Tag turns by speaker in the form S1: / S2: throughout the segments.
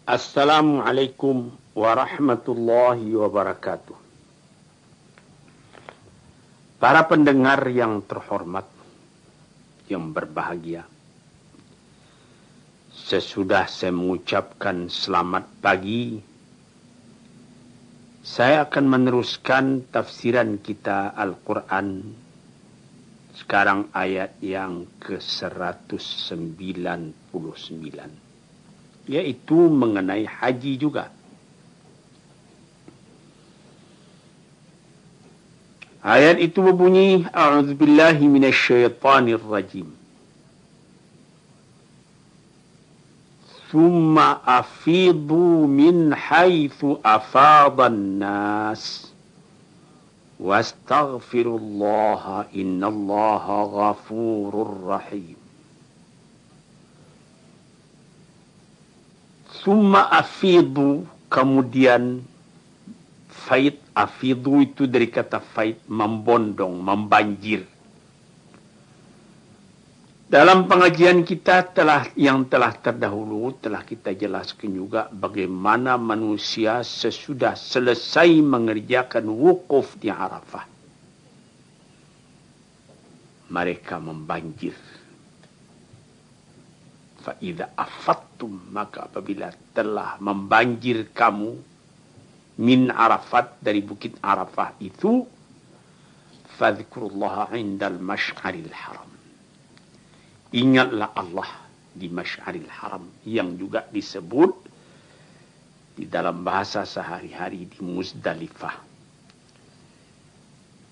S1: Assalamualaikum warahmatullahi wabarakatuh. Para pendengar yang terhormat, yang berbahagia, sesudah saya mengucapkan selamat pagi, saya akan meneruskan tafsiran kita Al-Quran. Sekarang ayat yang ke-199, yaitu mengenai haji juga. Ayat itu berbunyi, A'udzubillahi minasyaitanir rajim. Thumma afidu min haitsu afadan nas wastaghfirullaha innallaha ghafurur rahim. Thumma afidu, kemudian faid. Afidu itu dari kata faid, membondong, membanjir. Dalam pengajian kita yang telah terdahulu telah kita jelaskan juga bagaimana manusia sesudah selesai mengerjakan wukuf di Arafah, mereka membanjir. Fa'idha afattum, maka apabila telah membanjir kamu min Arafat, dari bukit Arafah itu, fadhkurullaha indal masy'aril haram, ingatlah Allah di masy'aril haram, yang juga disebut di dalam bahasa sehari-hari di Muzdalifah.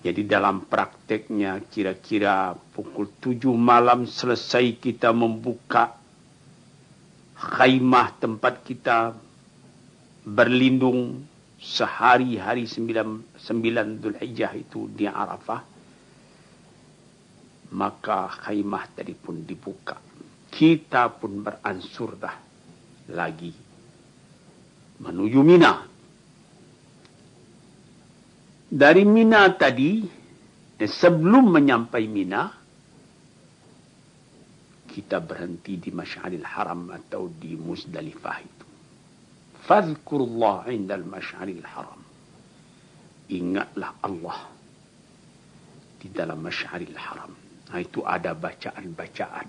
S1: Jadi dalam prakteknya kira-kira pukul 7 malam selesai kita membuka khaimah tempat kita berlindung sehari-hari 9 Dzulhijjah itu di Arafah, maka khaimah tadi pun dibuka. Kita pun beransur dah lagi menuju Mina. Dari Mina tadi, sebelum menyampai Mina, kita berhenti di Masy'aril Haram atau di Muzdalifah itu. Fadhkurullah indal masy'aril haram, ingatlah Allah di dalam masy'aril haram. Nah, itu ada bacaan-bacaan.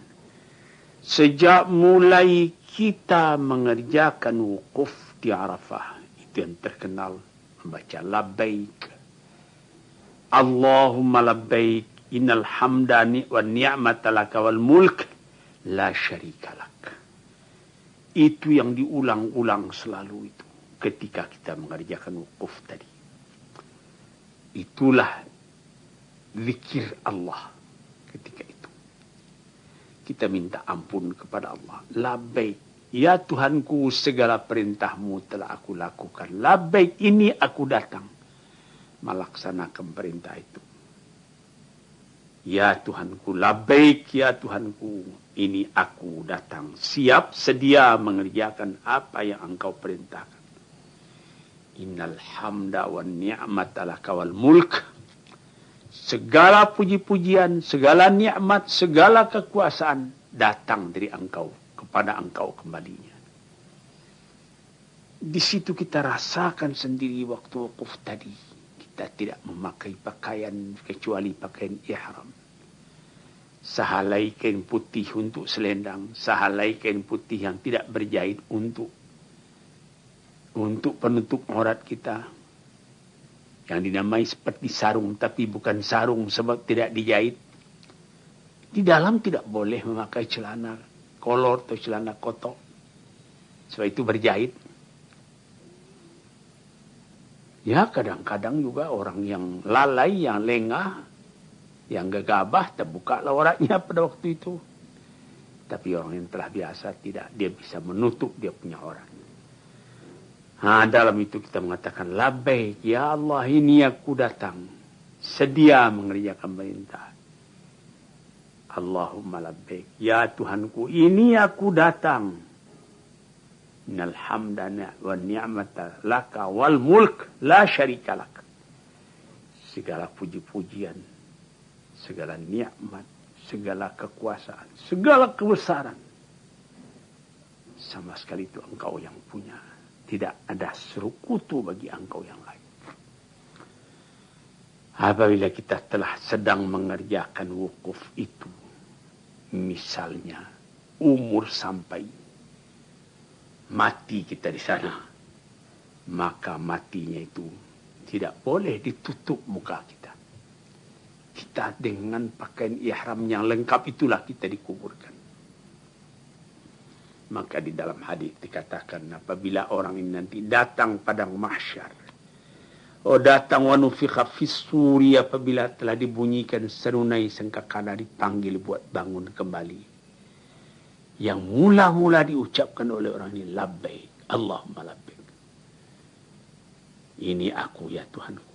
S1: Sejak mulai kita mengerjakan wukuf di Arafah, itu yang terkenal membaca labbaik Allahumma labbaik innal hamda wa ni'mata laka wal mulk la syarika lak. Itu yang diulang-ulang selalu itu ketika kita mengerjakan wukuf tadi. Itulah zikir Allah ketika itu. Kita minta ampun kepada Allah. Labbaik, ya Tuhanku, segala perintahmu telah aku lakukan. Labbaik, ini aku datang melaksanakan perintah itu. Ya Tuhanku, labbaik, ya Tuhanku, ini aku datang, siap, sedia mengerjakan apa yang engkau perintahkan. Innal hamda wa ni'mata laka wal mulk. Segala puji-pujian, segala nikmat, segala kekuasaan datang dari engkau, kepada engkau kembalinya. Di situ kita rasakan sendiri waktu wukuf tadi. Kita tidak memakai pakaian kecuali pakaian ihram. Sehelai kain putih untuk selendang, sehelai kain putih yang tidak berjahit untuk penutup aurat kita, yang dinamai seperti sarung tapi bukan sarung sebab tidak dijahit. Di dalam tidak boleh memakai celana kolor atau celana kotok sebab itu berjahit. Ya, kadang-kadang juga orang yang lalai, yang lengah, yang gegabah, terbuka auratnya pada waktu itu. Tapi orang yang telah biasa tidak, dia bisa menutup dia punya aurat. Nah, dalam itu kita mengatakan, labbaik, ya Allah, ini aku datang, sedia mengerjakan perintah. Allahumma labbaik, ya Tuhanku, ini aku datang. Innal hamda wa ni'mata laka wal mulk la syarika lak. Segala puji-pujian, segala nikmat, segala kekuasaan, segala kebesaran, sama sekali itu engkau yang punya. Tidak ada sekutu bagi engkau yang lain. Apabila kita telah sedang mengerjakan wukuf itu, misalnya umur sampai mati kita di sana, maka matinya itu tidak boleh ditutup muka kita. Kita dengan pakaian ihram yang lengkap itulah kita dikuburkan. Maka di dalam hadis dikatakan apabila orang ini nanti datang padang mahsyar, datang wa nufikha fis suri, apabila telah dibunyikan serunai sangkakala, dipanggil buat bangun kembali. Yang mula-mula diucapkan oleh orang ini, labbaik, Allahumma labbaik. Ini aku ya Tuhanku.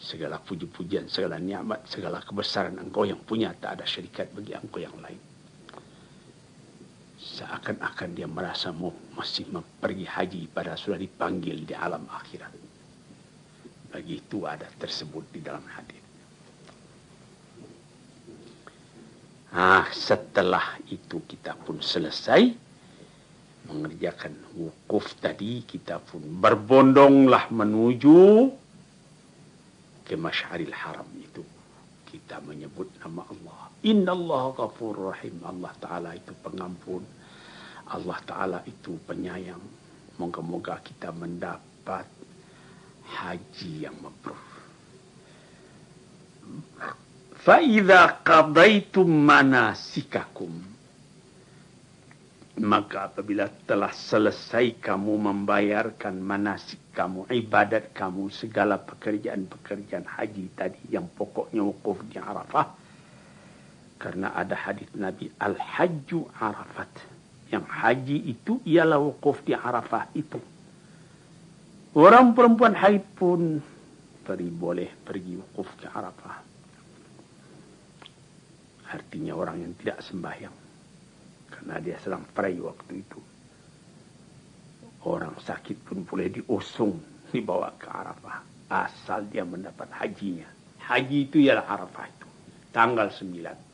S1: Segala puji-pujian, segala nikmat, segala kebesaran engkau yang punya, tak ada syarikat bagi engkau yang lain. Seakan-akan dia merasa masih pergi haji pada sudah dipanggil di alam akhirat. Begitu ada tersebut di dalam hadis. Setelah itu kita pun selesai mengerjakan wukuf tadi, kita pun berbondonglah menuju ke Masy'aril Haram itu. Kita menyebut nama Allah. Innallaha ghafurur rahim. Allah Ta'ala itu pengampun. Allah Ta'ala itu penyayang. Moga-moga kita mendapat haji yang mabrur. Fa'idha qadaitum manasikakum, maka apabila telah selesai kamu membayarkan manasik kamu, ibadat kamu, segala pekerjaan-pekerjaan haji tadi yang pokoknya wukuf di Arafah. Karena ada hadis Nabi, al-hajju Arafat. Yang haji itu ialah wukuf di Arafah itu. Orang perempuan haid pun boleh pergi wukuf di Arafah. Artinya orang yang tidak sembahyang. Karena dia sedang pray waktu itu. Orang sakit pun boleh diusung, dibawa ke Arafah. Asal dia mendapat hajinya. Haji itu ialah Arafah itu. Tanggal 9.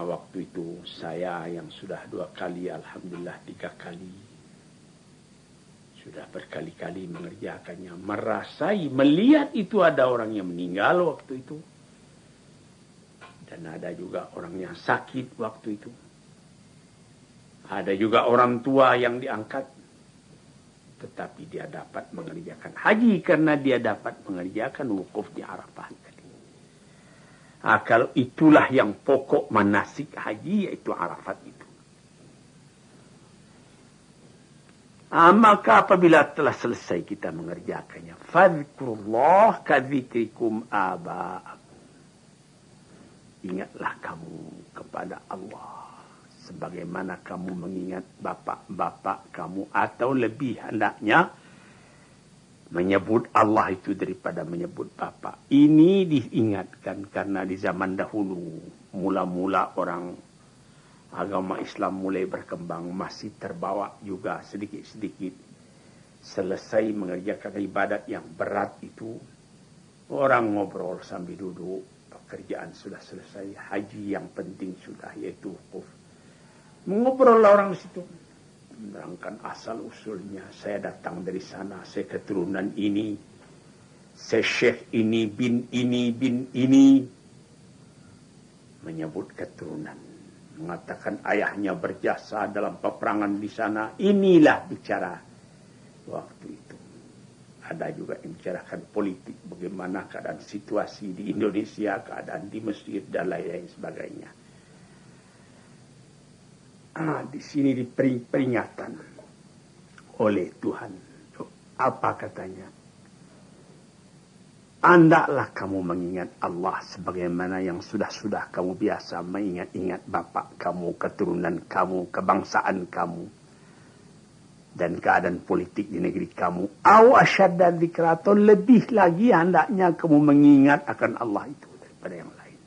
S1: Waktu itu saya yang sudah 2 kali, alhamdulillah 3 kali. Sudah berkali-kali mengerjakannya. Melihat itu ada orang yang meninggal waktu itu. Dan ada juga orang yang sakit waktu itu. Ada juga orang tua yang diangkat. Tetapi dia dapat mengerjakan haji karena dia dapat mengerjakan wukuf di Arafah tadi. Kalau itulah yang pokok manasik haji, yaitu Arafat itu. Maka apabila telah selesai kita mengerjakannya, fadhkurullah kadzikrikum aba'akum. Ingatlah kamu kepada Allah sebagaimana kamu mengingat bapak-bapak kamu, atau lebih hendaknya menyebut Allah itu daripada menyebut bapak. Ini diingatkan karena di zaman dahulu mula-mula orang agama Islam mulai berkembang, masih terbawa juga sedikit-sedikit. Selesai mengerjakan ibadat yang berat itu, orang ngobrol sambil duduk. Pekerjaan sudah selesai, haji yang penting sudah, yaitu wukuf. Mengobrol orang di situ, menerangkan asal usulnya. Saya datang dari sana, saya keturunan ini, saya syekh ini, bin ini. Menyebut keturunan. Mengatakan ayahnya berjasa dalam peperangan di sana. Inilah bicara waktu itu. Ada juga yang bicarakan politik, bagaimana keadaan situasi di Indonesia, keadaan di Mesir, dan lain-lain sebagainya. Di sini diperingatan oleh Tuhan. Apa katanya? Andaklah kamu mengingat Allah sebagaimana yang sudah-sudah kamu biasa mengingat-ingat bapak kamu, keturunan kamu, kebangsaan kamu, dan keadaan politik di negeri kamu. Aw asyadda dzikra, atau lebih lagi hendaknya kamu mengingat akan Allah itu daripada yang lain.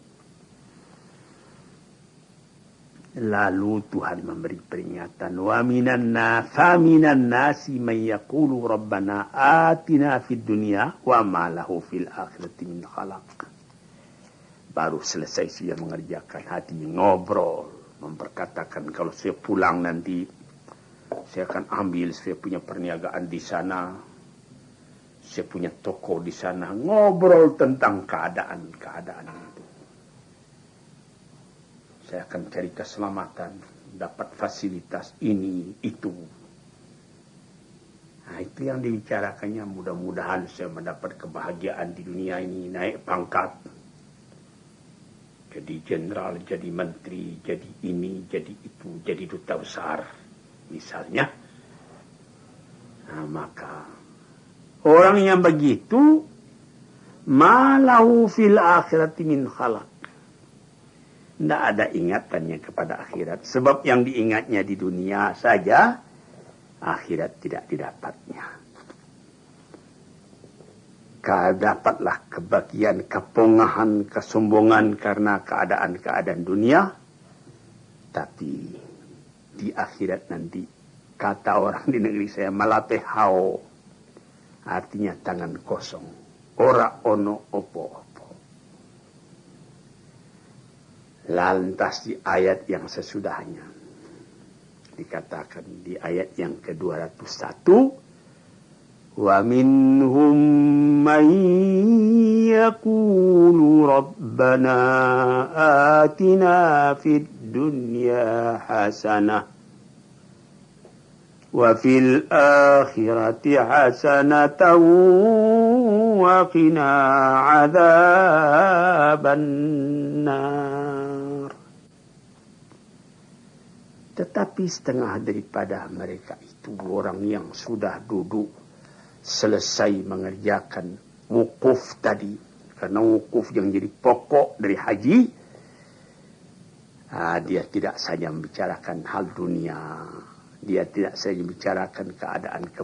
S1: Lalu Tuhan memberi peringatan, wa minan nasi man yaqulu rabbana atina fid dunya wa ma lahu fil akhirati min khalaq. Baru selesai dia mengerjakan hati, ngobrol memperkatakan kalau saya pulang nanti saya akan ambil saya punya perniagaan di sana, saya punya toko di sana, ngobrol tentang keadaan itu. Saya akan cari keselamatan, dapat fasilitas ini, itu. Nah, itu yang dibicarakannya. Mudah-mudahan saya mendapat kebahagiaan di dunia ini, naik pangkat. Jadi jenderal, jadi menteri, jadi ini, jadi itu, jadi duta besar. Misalnya. Nah, maka orang yang begitu, malahu fil akhirati min khalaq. Tidak ada ingatannya kepada akhirat. Sebab yang diingatnya di dunia saja, akhirat tidak didapatnya. Dapatlah kebahagiaan, kepongahan, kesombongan karena keadaan-keadaan dunia. Tapi di akhirat nanti, kata orang di negeri saya, malapehao. Artinya tangan kosong. Ora ono opo-opo. Lantas di ayat yang sesudahnya dikatakan di ayat yang ke-201, wa minhum man yaqulu rabbana atina fid dunya hasanah wa fil akhirati hasanatan wa qina adzaban nar. Tetapi setengah daripada mereka itu orang yang sudah duduk selesai mengerjakan wukuf tadi. Karena wukuf yang jadi pokok dari haji, dia tidak saja membicarakan hal dunia. Dia tidak saja membicarakan keadaan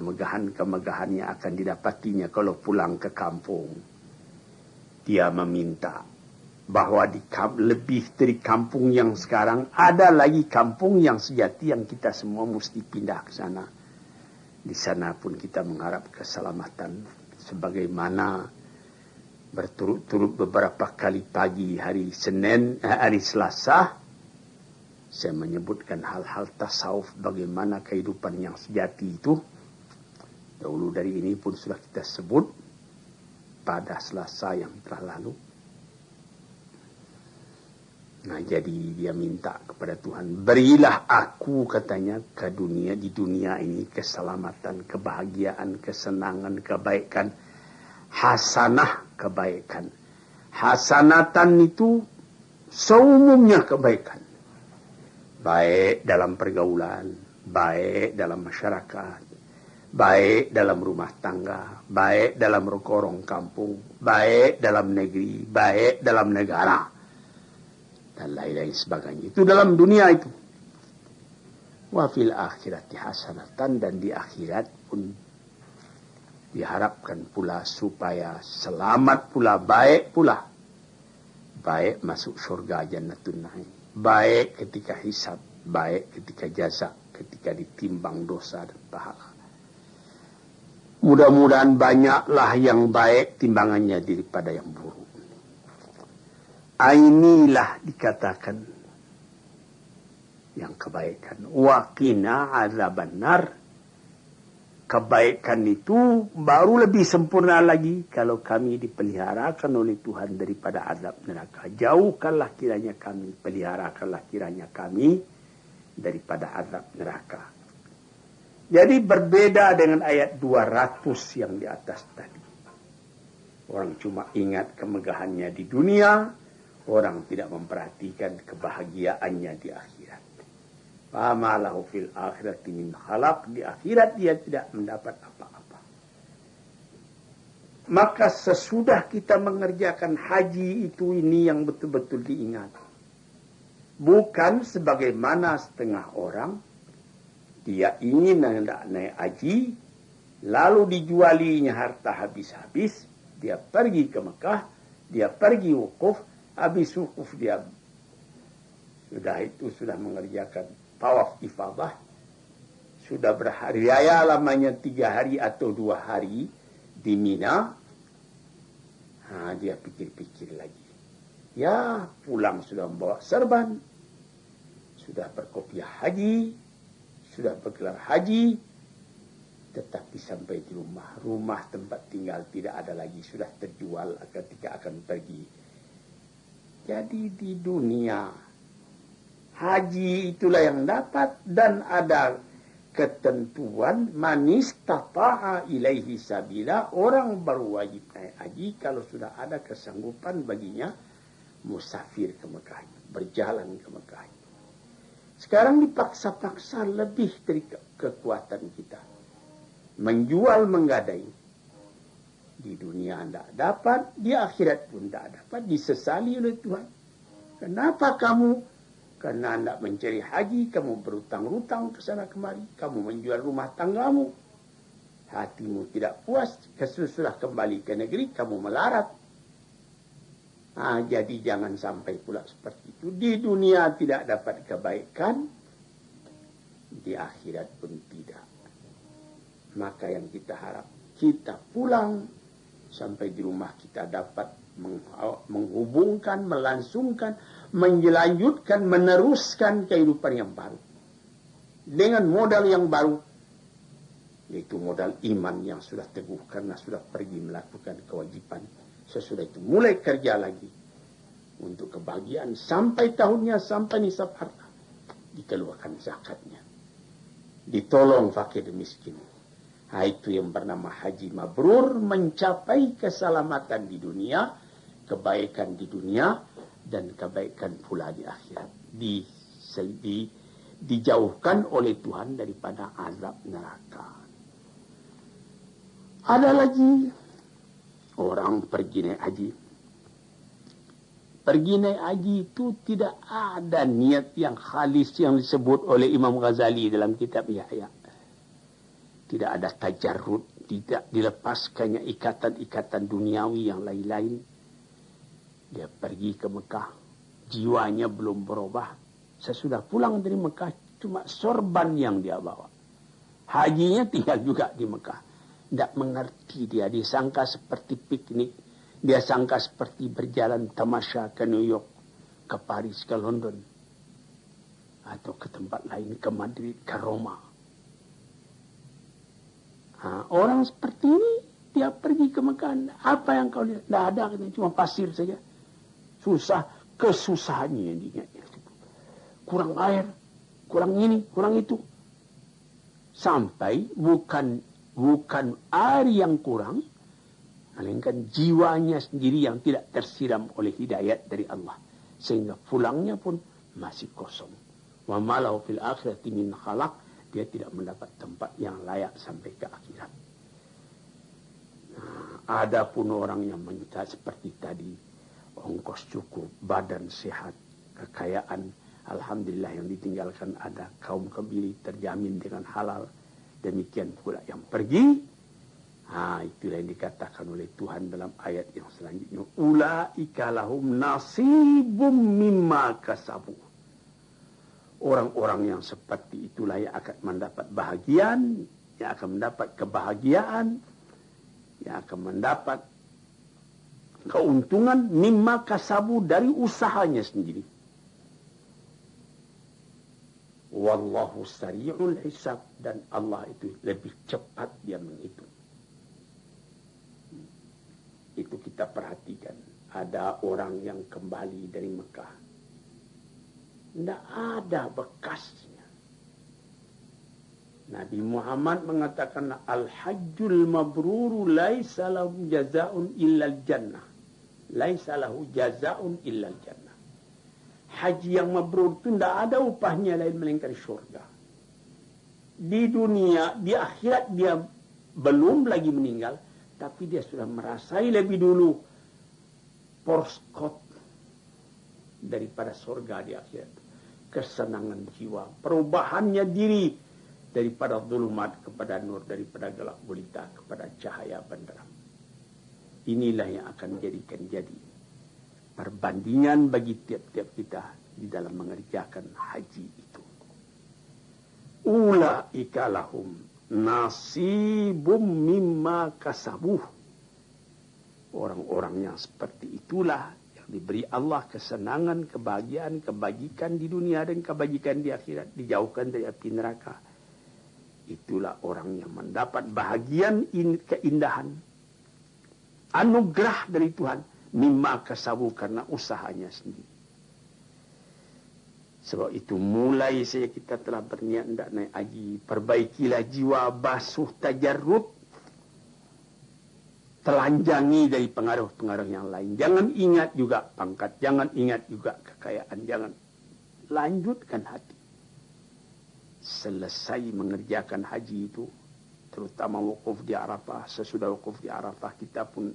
S1: kemegahan yang akan didapatinya kalau pulang ke kampung. Dia meminta bahwa lebih dari kampung yang sekarang, ada lagi kampung yang sejati yang kita semua mesti pindah ke sana. Di sana pun kita mengharap keselamatan. Sebagaimana berturut-turut beberapa kali pagi hari Selasa, saya menyebutkan hal-hal tasawuf, bagaimana kehidupan yang sejati itu. Dahulu dari ini pun sudah kita sebut pada Selasa yang telah lalu. Nah, jadi dia minta kepada Tuhan, berilah aku, katanya, di dunia ini keselamatan, kebahagiaan, kesenangan, kebaikan, hasanah, kebaikan. Hasanatan itu seumumnya kebaikan. Baik dalam pergaulan, baik dalam masyarakat, baik dalam rumah tangga, baik dalam korong kampung, baik dalam negeri, baik dalam negara. Dan lain-lain sebagainya. Itu dalam dunia itu. Wa fil akhirati hasanatan, dan di akhirat pun diharapkan pula supaya selamat pula, baik pula. Baik masuk surga jannatun naim. Baik ketika hisab, baik ketika jaza, ketika ditimbang dosa dan pahala. Mudah-mudahan banyaklah yang baik timbangannya daripada yang buruk. Inilah dikatakan yang kebaikan. Waqina azabannar. Kebaikan itu baru lebih sempurna lagi kalau kami dipeliharakan oleh Tuhan daripada azab neraka. Jauhkanlah kiranya kami, peliharakanlah kiranya kami daripada azab neraka. Jadi berbeda dengan ayat 200 yang di atas tadi. Orang cuma ingat kemegahannya di dunia, orang tidak memperhatikan kebahagiaannya di akhirat. Fama lahu fil akhirati min khalaq. Di akhirat dia tidak mendapat apa-apa. Maka sesudah kita mengerjakan haji itu, ini yang betul-betul diingat. Bukan sebagaimana setengah orang, dia ingin naik haji, lalu dijualinya harta habis-habis, dia pergi ke Mekah, dia pergi wukuf, habis wukuf dia sudah mengerjakan tawaf ifadah, sudah berhari raya lamanya 3 hari atau 2 hari di Mina. Dia pikir-pikir lagi. Ya, pulang sudah membawa serban, sudah berkopiah haji, sudah bergelar haji, tetapi sampai di rumah tempat tinggal tidak ada lagi, sudah terjual ketika akan pergi. Jadi di dunia haji itulah yang dapat, dan ada ketentuan manis tata'a ilaihi sabila, orang baru wajib naik haji kalau sudah ada kesanggupan baginya musafir ke Mekah, berjalan ke Mekah. Sekarang dipaksa-paksa lebih dari kekuatan kita, menjual menggadai. Di dunia tidak dapat, di akhirat pun tidak dapat, disesali oleh Tuhan. Kenapa kamu? Karena anda mencari haji, kamu berutang-utang ke sana kemari, kamu menjual rumah tanggamu, hatimu tidak puas, sesudah kembali ke negeri, kamu melarat. Jadi jangan sampai pula seperti itu. Di dunia tidak dapat kebaikan, di akhirat pun tidak. Maka yang kita harap, kita pulang, sampai di rumah kita dapat menghubungkan, melangsungkan, menjelanjutkan, meneruskan kehidupan yang baru. Dengan modal yang baru, yaitu modal iman yang sudah teguh karena sudah pergi melakukan kewajiban. Sesudah itu mulai kerja lagi untuk kebahagiaan sampai tahunnya, sampai nisab harta. Dikeluarkan zakatnya. Ditolong fakir dan miskin. Itu yang bernama haji mabrur, mencapai keselamatan di dunia, kebaikan di dunia, dan kebaikan pula di akhirat. Dijauhkan oleh Tuhan daripada azab neraka. Ada lagi orang pergi naik haji. Pergi naik haji itu tidak ada niat yang khalis yang disebut oleh Imam Ghazali dalam kitab Yahya. Tidak ada tajarrud, tidak dilepaskannya ikatan-ikatan duniawi yang lain-lain. Dia pergi ke Mekah, jiwanya belum berubah. Sesudah pulang dari Mekah, cuma sorban yang dia bawa. Hajinya tinggal juga di Mekah. Tidak mengerti dia, disangka seperti piknik. Dia sangka seperti berjalan tamasya ke New York, ke Paris, ke London. Atau ke tempat lain, ke Madrid, ke Roma. Orang seperti ini, dia pergi ke Mekah. Apa yang kau lihat? Tidak ada, cuma pasir saja. Susah, kesusahannya yang diingatnya. Kurang air, kurang ini, kurang itu. Sampai bukan air yang kurang, melainkan jiwanya sendiri yang tidak tersiram oleh hidayat dari Allah. Sehingga pulangnya pun masih kosong. Wa malahu fil akhirati min khalaq. Dia tidak mendapat tempat yang layak sampai ke akhirat. Ada pun orang yang minta seperti tadi, ongkos cukup, badan sehat, kekayaan, alhamdulillah yang ditinggalkan ada, kaum kebili terjamin dengan halal. Demikian pula yang pergi. Itulah yang dikatakan oleh Tuhan dalam ayat yang selanjutnya. Ulaika lahum nasibum mimma kasabu. Orang-orang yang seperti itulah yang akan mendapat bahagian, yang akan mendapat kebahagiaan, yang akan mendapat keuntungan mimma kasabu dari usahanya sendiri. Wallahu sari'ul hisab, dan Allah itu lebih cepat dia menghitung. Itu kita perhatikan. Ada orang yang kembali dari Mekah, tidak ada bekasnya. Nabi Muhammad mengatakan, al-hajjul mabruru laisa lahu jazaa'un illal jannah. Laisa lahu jazaa'un illal jannah. Haji yang mabrur itu tidak ada upahnya lain melainkan syurga. Di dunia, di akhirat dia belum lagi meninggal, tapi dia sudah merasai lebih dulu porskot daripada surga di akhirat. Kesenangan jiwa, perubahannya diri daripada zulumat kepada nur, daripada gelap gulita kepada cahaya benderang. Inilah yang akan jadi perbandingan bagi tiap-tiap kita di dalam mengerjakan haji itu. Ulaika lahum nasibum mimma kasabuh. Orang-orang yang seperti itulah yang diberi Allah kesenangan, kebahagiaan, kebajikan di dunia dan kebajikan di akhirat, dijauhkan dari api neraka. Itulah orang yang mendapat bahagian keindahan, anugerah dari Tuhan, mimma kasabu, karena usahanya sendiri. Sebab itu mulai saja kita telah berniat hendak naik haji, perbaikilah jiwa, basuh tajarrud, telanjangi dari pengaruh-pengaruh yang lain. Jangan ingat juga pangkat, jangan ingat juga kekayaan, jangan. Lanjutkan hati. Selesai mengerjakan haji itu, terutama wukuf di Arafah, sesudah wukuf di Arafah kita pun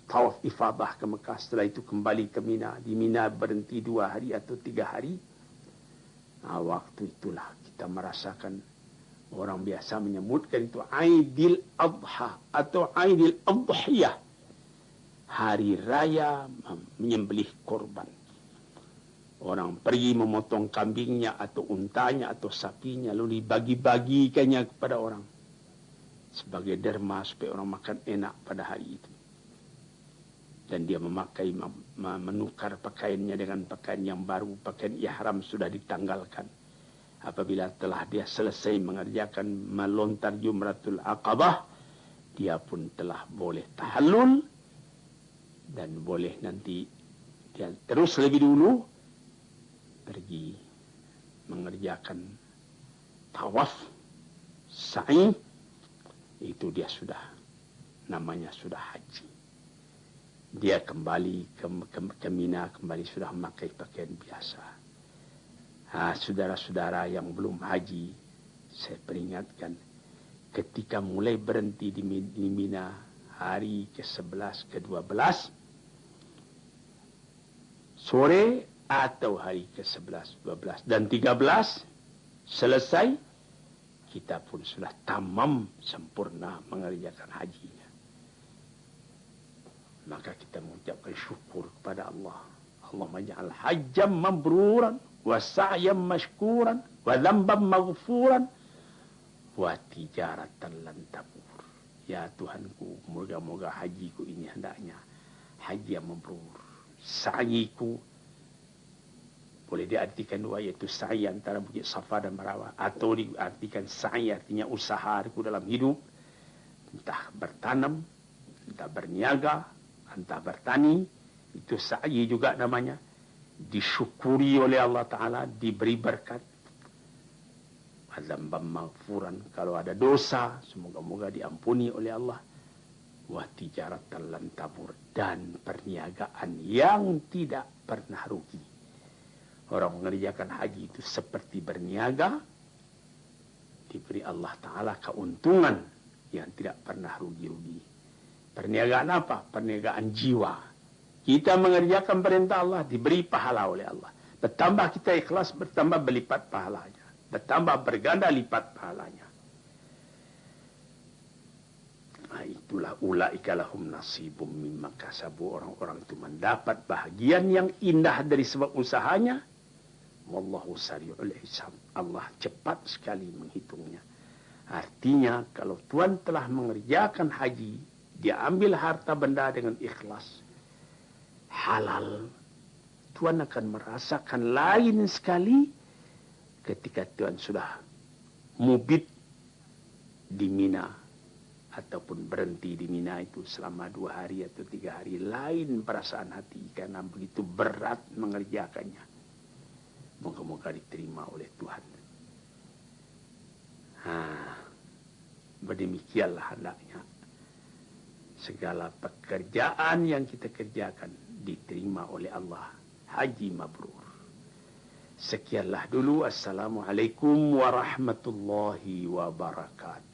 S1: tawaf ifadah ke Mekah, setelah itu kembali ke Mina. Di Mina berhenti 2 hari atau 3 hari. Nah, waktu itulah kita merasakan, orang biasa menyebutkan itu Aidil Adha atau Aidil Adhiyah, hari raya menyembelih korban. Orang pergi memotong kambingnya atau untanya atau sapinya, lalu dibagi-bagikannya kepada orang sebagai derma supaya orang makan enak pada hari itu. Dan dia memakai, menukar pakaiannya dengan pakaian yang baru, pakaian ihram sudah ditanggalkan. Apabila telah dia selesai mengerjakan melontar Jumratul Aqabah, dia pun telah boleh tahallul dan boleh nanti dia terus lebih dulu pergi mengerjakan tawaf, sa'i, itu dia sudah namanya sudah haji. Dia kembali ke Mina, kembali sudah memakai pakaian biasa. Saudara-saudara yang belum haji, saya peringatkan, ketika mulai berhenti di Mina, hari ke-11, ke-12, sore atau hari ke-11, 12, dan 13, selesai, kita pun sudah tamam, sempurna mengerjakan hajinya. Maka kita mengucapkan syukur kepada Allah. Allahumma ja'al hajjam mabruran, wa sa'yam mashkuran, wa dhanban maghfuran, wa tijaratan lan tabur. Ya Tuhanku, moga-moga hajiku ini hendaknya haji yang mabrur. Sa'iku, boleh diartikan dua, yaitu sa'i antara Bukit Safa dan Marwah, atau diartikan sa'i artinya usahaku dalam hidup, entah bertanam, entah berniaga, entah bertani, itu sa'i juga namanya. Disyukuri oleh Allah Ta'ala, diberi berkat. Adzambam maghfuran, kalau ada dosa, semoga-moga diampuni oleh Allah. Wa tijaratan lan tabur, dan perniagaan yang tidak pernah rugi. Orang mengerjakan haji itu seperti berniaga, diberi Allah Ta'ala keuntungan yang tidak pernah rugi-rugi. Perniagaan apa? Perniagaan jiwa. Kita mengerjakan perintah Allah, diberi pahala oleh Allah. Bertambah kita ikhlas, bertambah berlipat pahalanya. Bertambah berganda lipat pahalanya. Nah, itulah ulaika lahum nasibum mimma kasabu. Orang-orang itu mendapat bahagian yang indah dari sebab usahanya. Wallahu sari'ul hisab. Allah cepat sekali menghitungnya. Artinya, kalau Tuhan telah mengerjakan haji, dia ambil harta benda dengan ikhlas, halal, Tuhan akan merasakan lain sekali ketika Tuhan sudah mubit di Mina, ataupun berhenti di Mina itu selama 2 hari atau 3 hari. Lain perasaan hati karena begitu berat mengerjakannya. Moga-moga diterima oleh Tuhan. Berdemikianlah hendaknya segala pekerjaan yang kita kerjakan diterima oleh Allah. Haji mabrur. Sekianlah dulu. Assalamualaikum warahmatullahi wabarakatuh.